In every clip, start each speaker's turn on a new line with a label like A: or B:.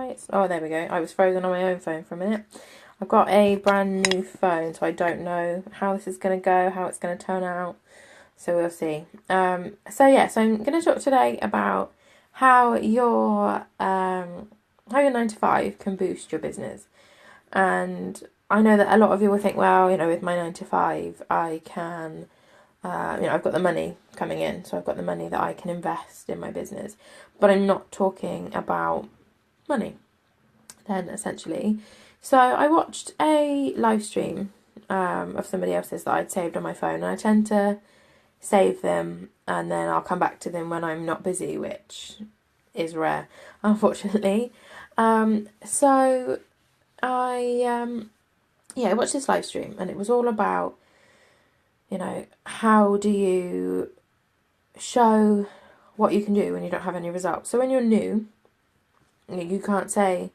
A: lights. Oh, there we go. I was frozen on my own phone for a minute. I've got a brand new phone, so I don't know how this is going to go, how it's going to turn out. So we'll see. So I'm going to talk today about how your 9 to 5 can boost your business. And I know that a lot of you will think, well, with my 9 to 5, I can, I've got the money coming in, so I've got the money that I can invest in my business. But I'm not talking about money, then, essentially. So I watched a live stream of somebody else's that I'd saved on my phone, and I tend to save them and then I'll come back to them when I'm not busy, which is rare, unfortunately. So I watched this live stream, and it was all about, how do you show what you can do when you don't have any results. So when you're new, you can't say,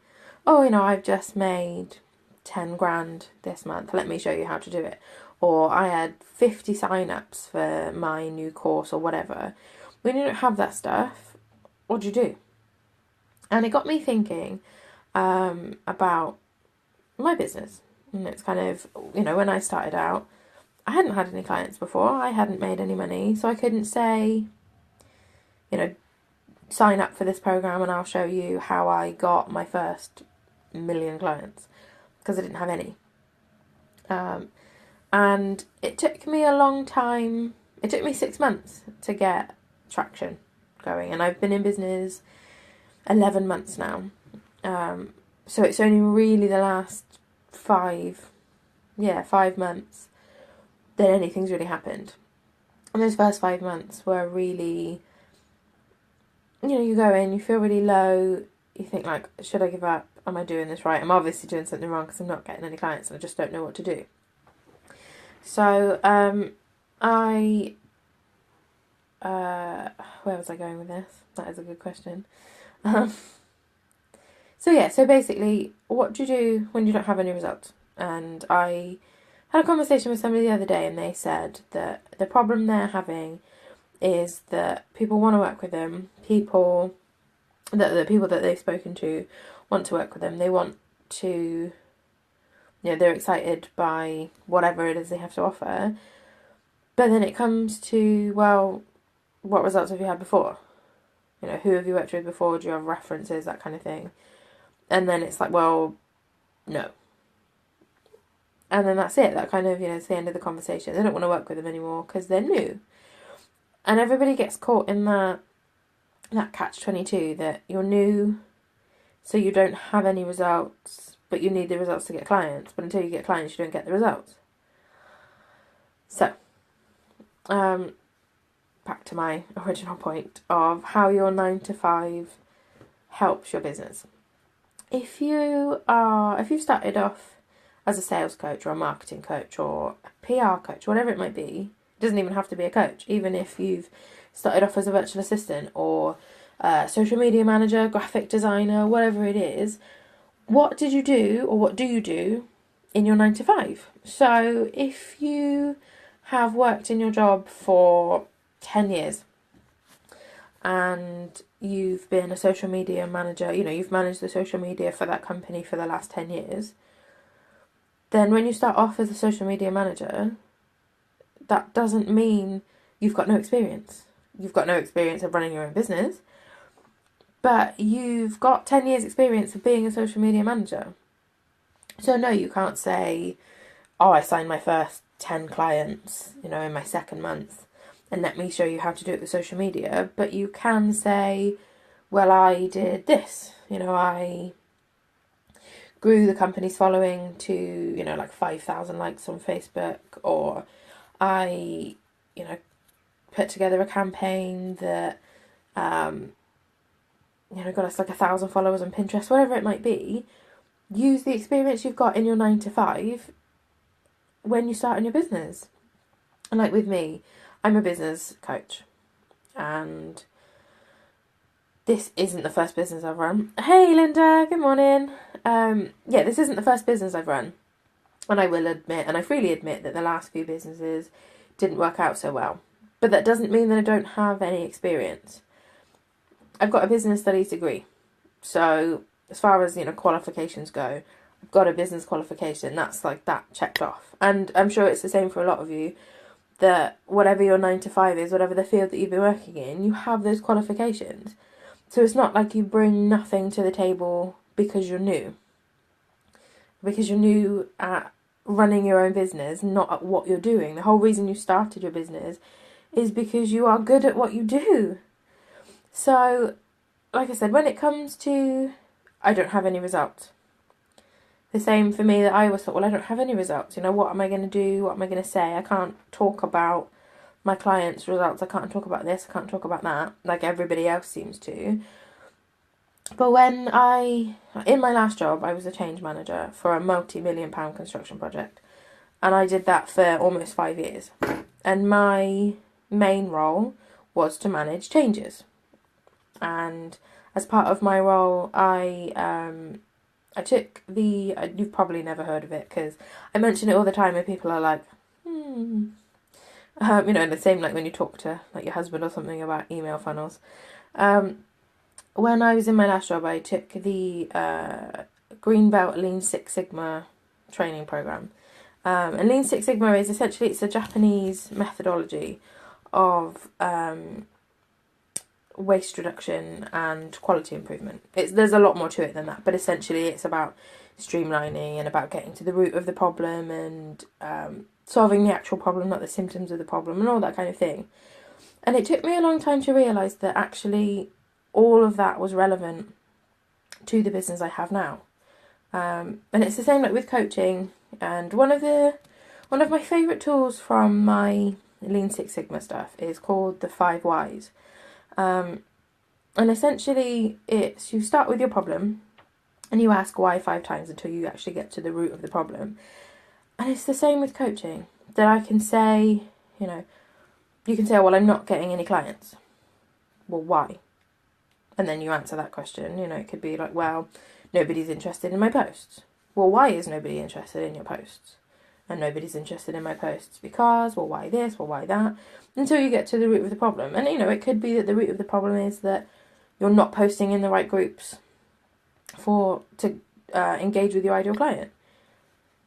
A: oh, I've just made 10 grand this month, let me show you how to do it. Or I had 50 sign-ups for my new course or whatever. When you don't have that stuff, what do you do? And it got me thinking about my business. And it's kind of, when I started out, I hadn't had any clients before. I hadn't made any money. So I couldn't say, sign up for this program and I'll show you how I got my first million clients, because I didn't have any. And it took me a long time. It took me 6 months to get traction going. And I've been in business 11 months now. So it's only really the last 5 months that anything's really happened. And those first 5 months were really, you go in, you feel really low. You think, like, should I give up? Am I doing this right? I'm obviously doing something wrong because I'm not getting any clients and I just don't know what to do. So, where was I going with this? That is a good question. So basically, what do you do when you don't have any results? And I had a conversation with somebody the other day, and they said that the problem they're having is that people want to work with them. The people that they've spoken to want to work with them. They want to, they're excited by whatever it is they have to offer. But then it comes to, well, what results have you had before? Who have you worked with before? Do you have references? That kind of thing. And then it's like, well, no. And then that's it. That kind of, it's the end of the conversation. They don't want to work with them anymore because they're new. And everybody gets caught in that catch-22 that you're new, so you don't have any results, but you need the results to get clients. But until you get clients, you don't get the results. So, back to my original point of how your 9 to 5 helps your business. If you've started off as a sales coach or a marketing coach or a PR coach, whatever it might be, it doesn't even have to be a coach. Even if you've started off as a virtual assistant or a social media manager, graphic designer, whatever it is, what did you do or what do you do in your 9 to 5? So if you have worked in your job for 10 years and you've been a social media manager, you've managed the social media for that company for the last 10 years, then when you start off as a social media manager, that doesn't mean you've got no experience. You've got no experience of running your own business, but you've got 10 years experience of being a social media manager. So no, you can't say, oh, I signed my first 10 clients, in my second month, and let me show you how to do it with social media. But you can say, well, I did this, I grew the company's following to, like 5,000 likes on Facebook, or I, put together a campaign that, got us like 1,000 followers on Pinterest, whatever it might be. Use the experience you've got in your 9 to 5 when you start in your business. And like with me, I'm a business coach, and this isn't the first business I've run. Hey Linda, good morning. This isn't the first business I've run, and I will admit, and I freely admit, that the last few businesses didn't work out so well. But that doesn't mean that I don't have any experience. I've got a business studies degree, so as far as, qualifications go, I've got a business qualification. That's like that checked off. And I'm sure it's the same for a lot of you, that whatever your 9 to 5 is, whatever the field that you've been working in, you have those qualifications. So it's not like you bring nothing to the table because you're new. Because you're new at running your own business, not at what you're doing. The whole reason you started your business is because you are good at what you do. So, like I said, when it comes to, I don't have any results. The same for me, that I always thought, well, I don't have any results. What am I going to do? What am I going to say? I can't talk about my clients' results. I can't talk about this. I can't talk about that, like everybody else seems to. But in my last job, I was a change manager for a multi-million-pound construction project. And I did that for almost 5 years. And my main role was to manage changes. And as part of my role, I took you've probably never heard of it, because I mention it all the time and people are like, and the same like when you talk to like your husband or something about email funnels. When I was in my last job, I took the Green Belt Lean Six Sigma training program. And Lean Six Sigma is essentially, it's a Japanese methodology of waste reduction and quality improvement. There's a lot more to it than that, but essentially it's about streamlining and about getting to the root of the problem and solving the actual problem, not the symptoms of the problem, and all that kind of thing. And it took me a long time to realise that actually all of that was relevant to the business I have now. And it's the same like with coaching. And one of my favourite tools from my Lean Six Sigma stuff is called the 5 Whys. And essentially it's, you start with your problem and you ask why 5 times until you actually get to the root of the problem. And it's the same with coaching, that I can say, you can say, well, I'm not getting any clients. Well, why? And then you answer that question. It could be like, well, nobody's interested in my posts. Well, why is nobody interested in your posts? And nobody's interested in my posts because, well, why this? Well, why that? Until you get to the root of the problem. And, it could be that the root of the problem is that you're not posting in the right groups to engage with your ideal client.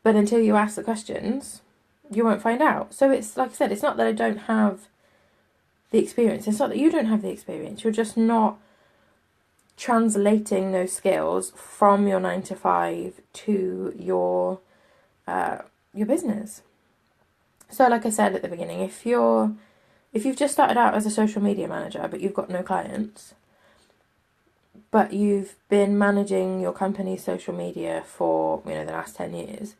A: But until you ask the questions, you won't find out. So it's, like I said, it's not that I don't have the experience. It's not that you don't have the experience. You're just not translating those skills from your 9 to 5 to your business. So like I said at the beginning, if you've just started out as a social media manager but you've got no clients, but you've been managing your company's social media for the last 10 years,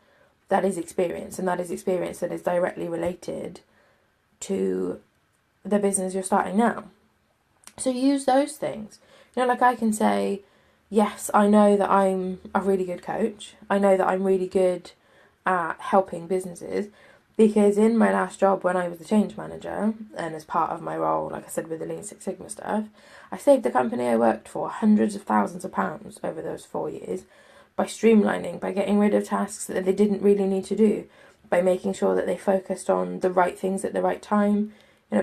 A: that is experience, and that is experience that is directly related to the business you're starting now. So use those things. Like I can say, yes, I know that I'm a really good coach. I know that I'm really good at helping businesses, because in my last job when I was the change manager, and as part of my role, like I said, with the Lean Six Sigma stuff, I saved the company I worked for hundreds of thousands of pounds over those 4 years by streamlining, by getting rid of tasks that they didn't really need to do, by making sure that they focused on the right things at the right time,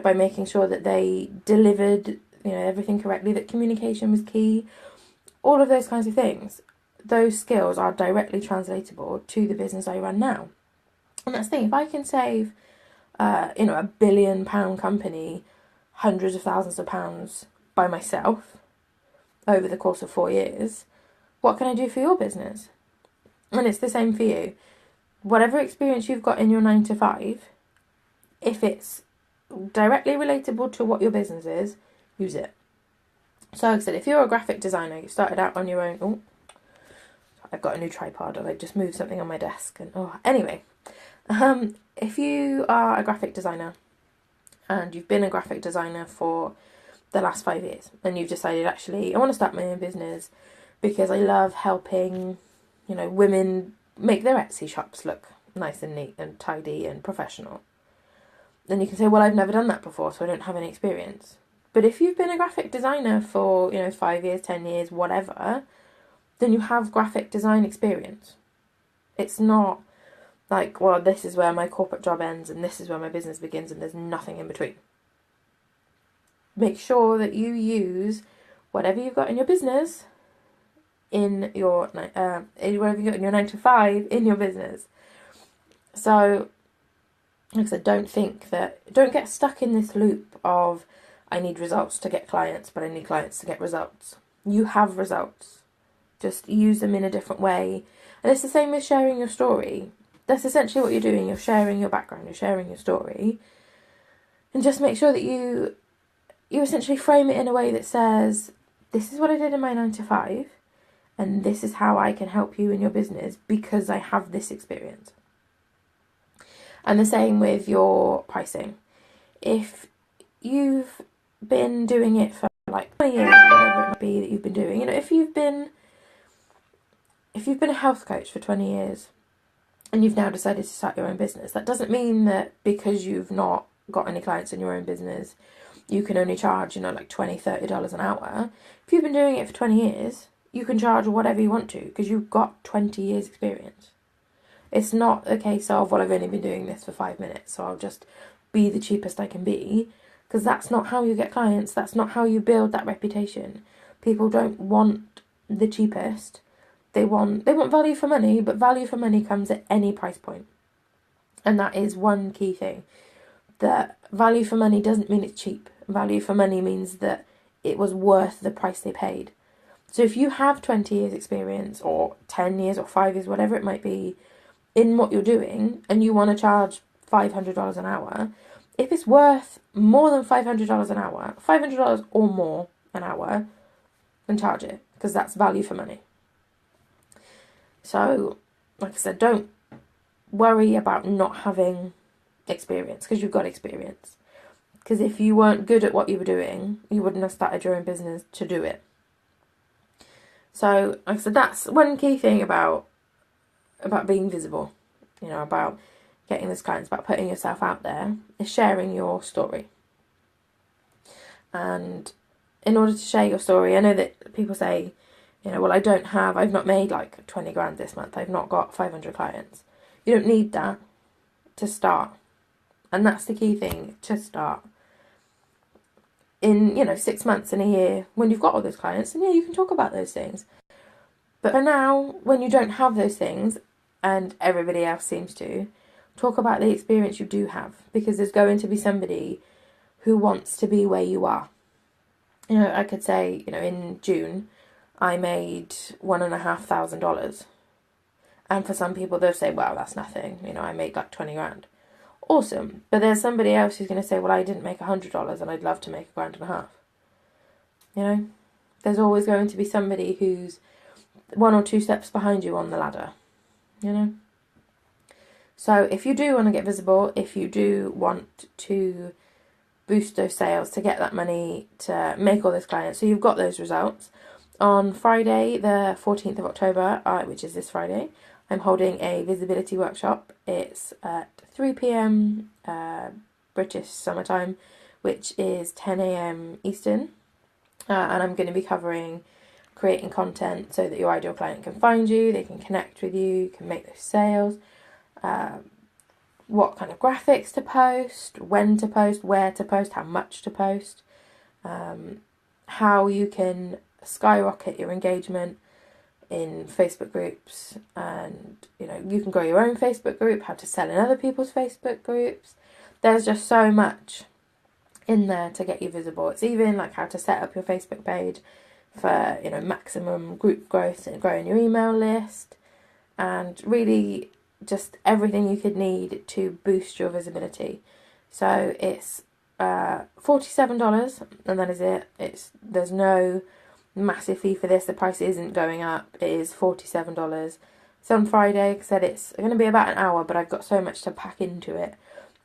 A: by making sure that they delivered everything correctly, that communication was key, all of those kinds of things. Those skills are directly translatable to the business I run now. And that's the thing, if I can save, a £1 billion company hundreds of thousands of pounds by myself over the course of 4 years, what can I do for your business? And it's the same for you. Whatever experience you've got in your 9 to 5, if it's directly relatable to what your business is, use it. So like I said, if you're a graphic designer, you started out on your own. Oh, I've got a new tripod and I just moved something on my desk. Anyway, if you are a graphic designer and you've been a graphic designer for the last 5 years and you've decided, actually, I want to start my own business because I love helping, women make their Etsy shops look nice and neat and tidy and professional. Then you can say, well, I've never done that before, so I don't have any experience. But if you've been a graphic designer for, 5 years, 10 years, whatever, then you have graphic design experience. It's not like, well, this is where my corporate job ends and this is where my business begins and there's nothing in between. Make sure that you use whatever you've got in your business in your whatever you got in your 9 to 5 in your business. So, like I said, don't get stuck in this loop of I need results to get clients, but I need clients to get results. You have results. Just use them in a different way. And it's the same with sharing your story. That's essentially what you're doing. You're sharing your background, you're sharing your story. And just make sure that you essentially frame it in a way that says, this is what I did in my 9 to 5, and this is how I can help you in your business because I have this experience. And the same with your pricing. If you've been doing it for like 20 years, whatever it might be that you've been doing, if you've been a health coach for 20 years and you've now decided to start your own business, that doesn't mean that because you've not got any clients in your own business, you can only charge, like $20, $30 an hour. If you've been doing it for 20 years, you can charge whatever you want to because you've got 20 years experience. It's not a case of, well, I've only been doing this for 5 minutes, so I'll just be the cheapest I can be, because that's not how you get clients. That's not how you build that reputation. People don't want the cheapest. They want value for money, but value for money comes at any price point. And that is one key thing. That value for money doesn't mean it's cheap. Value for money means that it was worth the price they paid. So if you have 20 years experience or 10 years or 5 years, whatever it might be, in what you're doing, and you want to charge $500 an hour, if it's worth more than $500 an hour, $500 or more an hour, then charge it, because that's value for money. So, like I said, don't worry about not having experience, because you've got experience. Because if you weren't good at what you were doing, you wouldn't have started your own business to do it. So, like I said, that's one key thing about being visible, about getting those clients, about putting yourself out there, is sharing your story. And in order to share your story, I know that people say, well, I've not made like 20 grand this month, I've not got 500 clients. You don't need that to start. And that's the key thing, to start. In, 6 months and a year, when you've got all those clients, and you can talk about those things. But for now, when you don't have those things, and everybody else seems to, talk about the experience you do have, because there's going to be somebody who wants to be where you are. I could say, in June, I made $1,500. And for some people, they'll say, well, that's nothing. I made like 20 grand. Awesome. But there's somebody else who's going to say, well, I didn't make $100 and I'd love to make $1,500. There's always going to be somebody who's 1 or 2 steps behind you on the ladder. So if you do want to get visible, if you do want to boost those sales, to get that money, to make all those clients, so you've got those results, on Friday the 14th of October, which is this Friday, I'm holding a visibility workshop. It's at 3 p.m. British summertime, which is 10 a.m. Eastern, and I'm going to be covering creating content so that your ideal client can find you, they can connect with you, can make those sales, what kind of graphics to post, when to post, where to post, how much to post, how you can skyrocket your engagement in Facebook groups, and you can grow your own Facebook group, how to sell in other people's Facebook groups. There's just so much in there to get you visible. It's even like how to set up your Facebook page for maximum group growth and growing your email list, and really just everything you could need to boost your visibility. So it's $47, and that is it. There's no massive fee for this. The price isn't going up. It is $47. It's on Friday. Like I said, it's going to be about an hour, but I've got so much to pack into it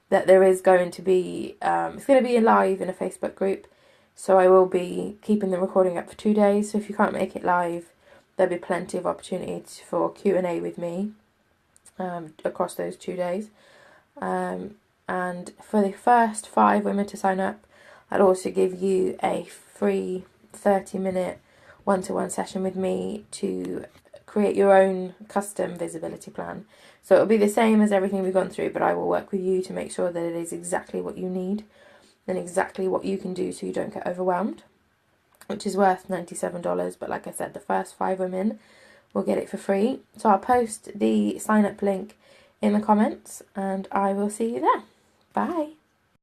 A: that there is going to be it's going to be live in a Facebook group, so I will be keeping the recording up for 2 days. So if you can't make it live, there'll be plenty of opportunities for Q&A with me across those 2 days. And for the first 5 women to sign up, I'll also give you a free 30-minute one-to-one session with me to create your own custom visibility plan. So it'll be the same as everything we've gone through, but I will work with you to make sure that it is exactly what you need and exactly what you can do so you don't get overwhelmed. which is worth $97. But like I said, the first 5 women will get it for free. So I'll post the sign up link in the comments and I will see you there. Bye.